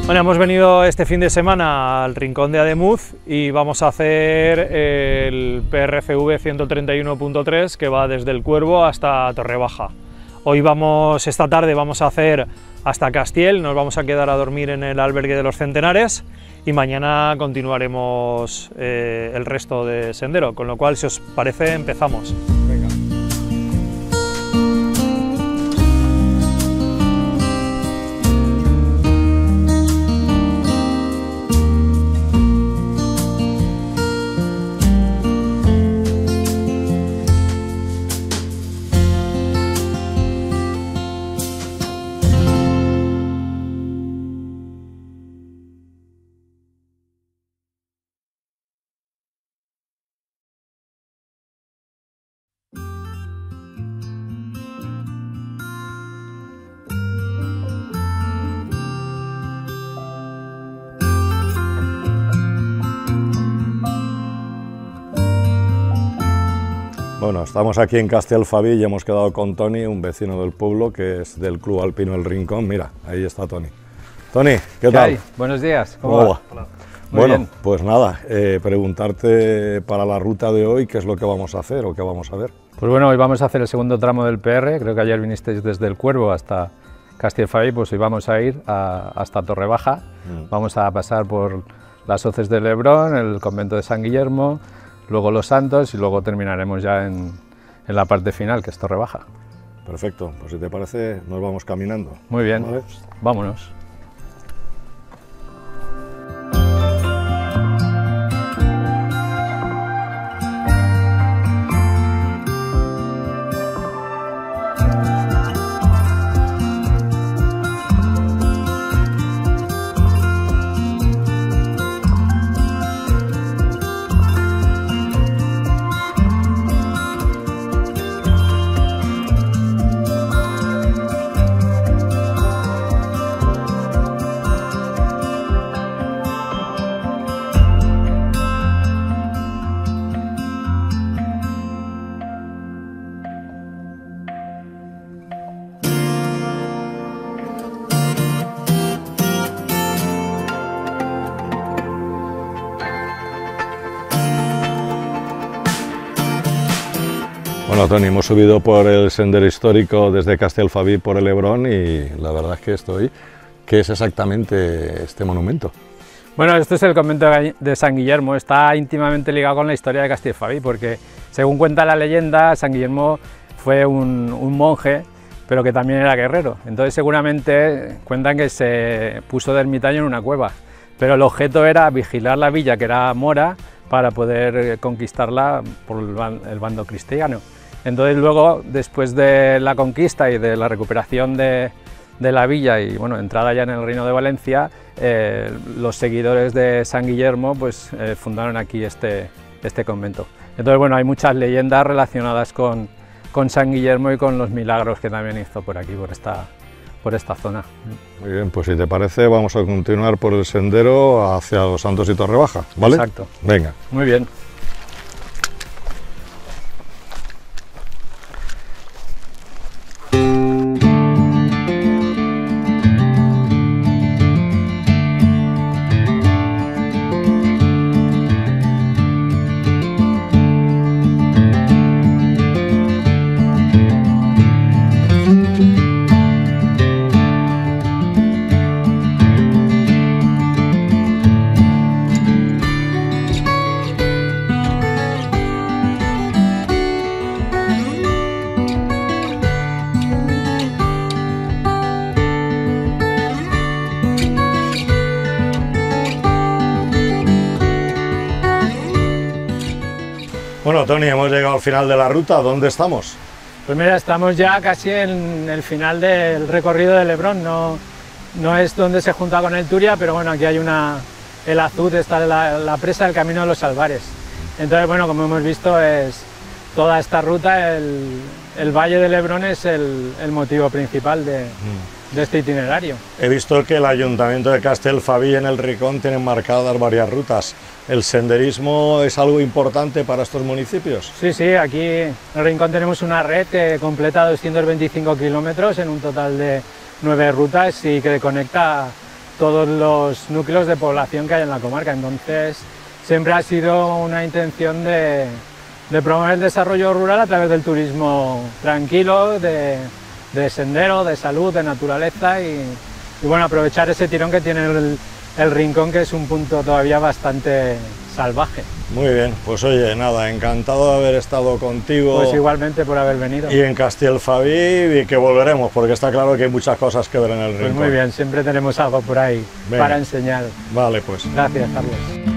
Bueno, hemos venido este fin de semana al Rincón de Ademuz y vamos a hacer el PRFV 131.3 que va desde El Cuervo hasta Torrebaja. Esta tarde vamos a hacer hasta Castiel, nos vamos a quedar a dormir en el albergue de los Centenares y mañana continuaremos el resto de sendero, con lo cual, si os parece, empezamos. Venga. Bueno, estamos aquí en Castellfabí y hemos quedado con Toni, un vecino del pueblo que es del Club Alpino El Rincón. Mira, ahí está Toni. Toni, ¿qué tal? Hay? Buenos días, ¿cómo va? Hola. Bueno, pues nada, preguntarte para la ruta de hoy qué es lo que vamos a hacer o qué vamos a ver. Pues bueno, hoy vamos a hacer el segundo tramo del PR, creo que ayer vinisteis desde El Cuervo hasta Castellfabí, pues hoy vamos a ir hasta Torrebaja, vamos a pasar por las hoces de Lebrón, el convento de San Guillermo, luego Los Santos y luego terminaremos ya en la parte final, que es Torrebaja. Perfecto, pues si te parece nos vamos caminando. Muy bien, ¿vale? Vámonos. Bueno, Toni, hemos subido por el sendero histórico desde Castellfabí por el Lebrón y la verdad es que ¿qué es exactamente este monumento? Bueno, este es el convento de San Guillermo, está íntimamente ligado con la historia de Castellfabí, porque según cuenta la leyenda, San Guillermo fue un monje, pero que también era guerrero. Entonces seguramente cuentan que se puso de ermitaño en una cueva, pero el objeto era vigilar la villa, que era mora, para poder conquistarla por el bando cristiano. Entonces luego, después de la conquista y de la recuperación de la villa y bueno, entrada ya en el Reino de Valencia, los seguidores de San Guillermo pues, fundaron aquí este convento. Entonces bueno, hay muchas leyendas relacionadas con San Guillermo y con los milagros que también hizo por aquí, por esta zona. Muy bien, pues si te parece vamos a continuar por el sendero hacia Los Santos y Torrebaja, ¿vale? Exacto. Venga. Muy bien. Bueno, Toni, hemos llegado al final de la ruta. ¿Dónde estamos? Pues mira, estamos ya casi en el final del recorrido de Lebrón. No es donde se junta con el Turia, pero bueno, aquí hay el Azud, está la presa del Camino de los Albares. Entonces, bueno, como hemos visto, es toda esta ruta, el Valle de Lebrón es el motivo principal de este itinerario. He visto que el Ayuntamiento de Castellfabí en el Rincón tiene marcadas varias rutas. ¿El senderismo es algo importante para estos municipios? Sí, sí, aquí en el Rincón tenemos una red que completa 225 kilómetros en un total de 9 rutas y que conecta todos los núcleos de población que hay en la comarca. Entonces siempre ha sido una intención de promover el desarrollo rural a través del turismo tranquilo, de sendero, de salud, de naturaleza y bueno, aprovechar ese tirón que tiene el rincón, que es un punto todavía bastante salvaje. Muy bien, pues oye, nada, encantado de haber estado contigo. Pues igualmente por haber venido. Y en Castielfabí, y que volveremos, porque está claro que hay muchas cosas que ver en el rincón. Pues muy bien, siempre tenemos algo por ahí. Venga, para enseñar. Vale, pues. Gracias, Carlos.